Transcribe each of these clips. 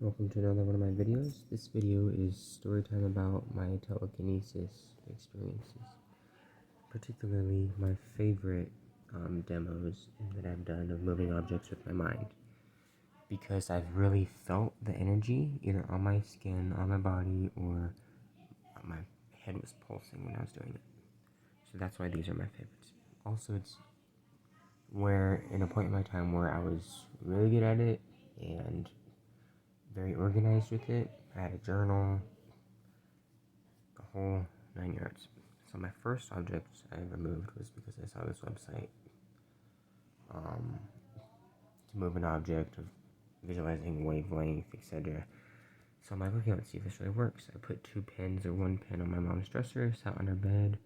Welcome to another one of my videos. This video is story time about my telekinesis experiences, particularly my favorite demos that I've done of moving objects with my mind, because I've really felt the energy either on my skin, on my body, or my head was pulsing when I was doing it. So that's why these are my favorites. Also, it's where in a point in my time where I was really good at it and very organized with it. I had a journal, the whole 9 yards. So my first object I ever moved was because I saw this website to move an object of visualizing wavelength, etc. So I'm like, okay, let's see if this really works. I put 2 pins or 1 pin on my mom's dresser, sat on her bed,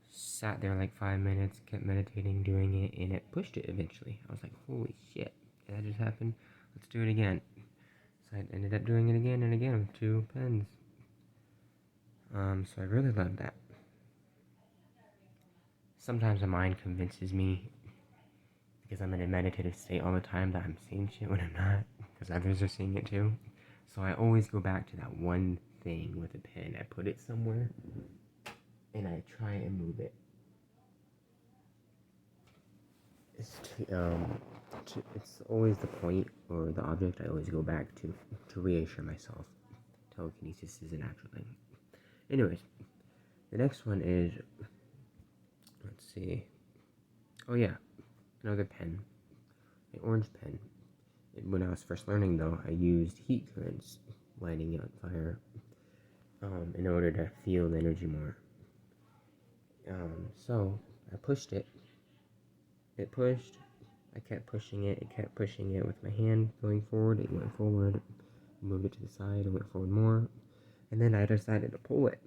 sat there like 5 minutes, kept meditating, doing it, and it pushed it eventually. I was like, holy shit, did that just happen? Let's do it again. So I ended up doing it again and again with 2 pins. So I really love that. Sometimes the mind convinces me, because I'm in a meditative state all the time, that I'm seeing shit when I'm not, because others are seeing it too. So I always go back to that one thing with a pin. I put it somewhere, and I try and move it. It's always the point, or the object I always go back to reassure myself. Telekinesis is an actual thing. Anyways, the next one is, let's see. Oh yeah, another pen, an orange pen. When I was first learning, though, I used heat currents, lighting it on fire, in order to feel the energy more. So I pushed it. It pushed. I kept pushing it. It kept pushing it with my hand going forward. It went forward. Moved it to the side. It went forward more. And then I decided to pull it.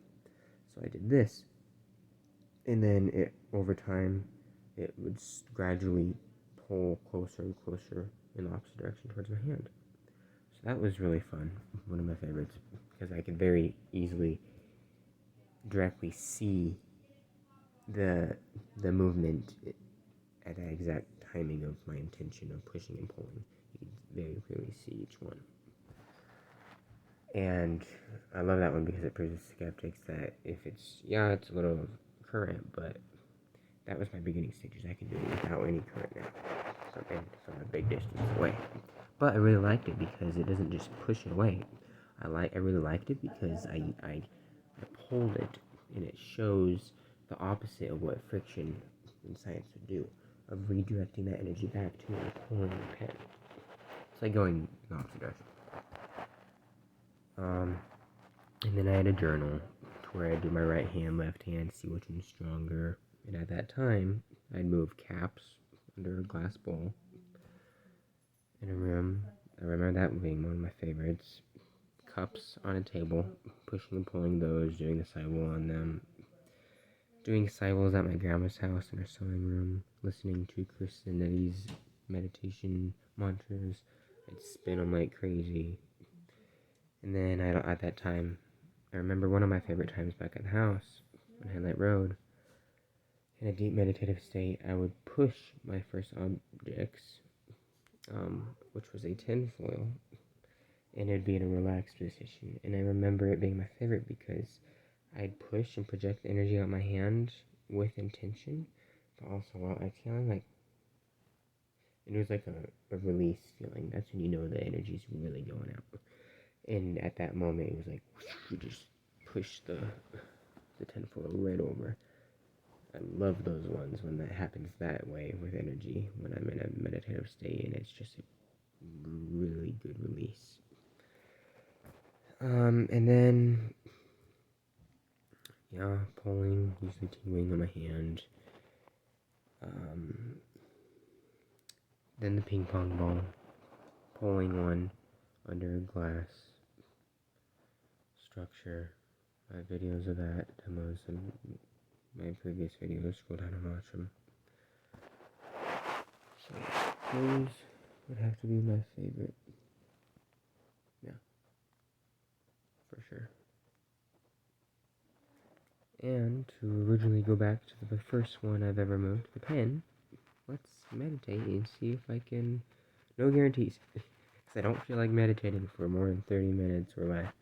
So I did this. And then over time, it would gradually pull closer and closer in the opposite direction towards my hand. So that was really fun. One of my favorites, because I could very easily directly see the movement at the exact timing of my intention of pushing and pulling. You can very clearly see each one. And I love that one because it proves to skeptics that if it's a little current, but that was my beginning stages. I could do it without any current now, from a big distance away. But I really liked it because it doesn't just push it away. I really liked it because I pulled it, and it shows the opposite of what friction in science would do, of redirecting that energy back to me, pulling the pen. It's like going in the opposite direction. And then I had a journal to where I'd do my right hand, left hand, see which one's stronger. And at that time, I'd move caps under a glass bowl in a room. I remember that being one of my favorites. Cups on a table, pushing and pulling those, doing the sidewall on them. Doing sidewalls at my grandma's house in her sewing room, listening to Chris and Eddie's meditation mantras. I'd spin them like crazy. And then at that time, I remember one of my favorite times back at the house on Headlight Road. In a deep meditative state, I would push my first objects, which was a tinfoil, and it'd be in a relaxed position. And I remember it being my favorite because I'd push and project the energy out my hand with intention, but also while exhaling, like, it was like a release feeling. That's when you know the energy's really going out. And at that moment, it was like, you just push the tinfoil right over. I love those ones when that happens that way with energy, when I'm in a meditative state, and it's just a really good release. And then, pulling, usually tingling on my hand. Then the ping pong ball, pulling one under a glass structure. I have videos of that, demos in my previous videos. Scroll down and watch them. So those would have to be my favorite. Yeah, for sure. And to originally go back to the first one I've ever moved, the pen, let's meditate and see if I can, no guarantees, I don't feel like meditating for more than 30 minutes or less.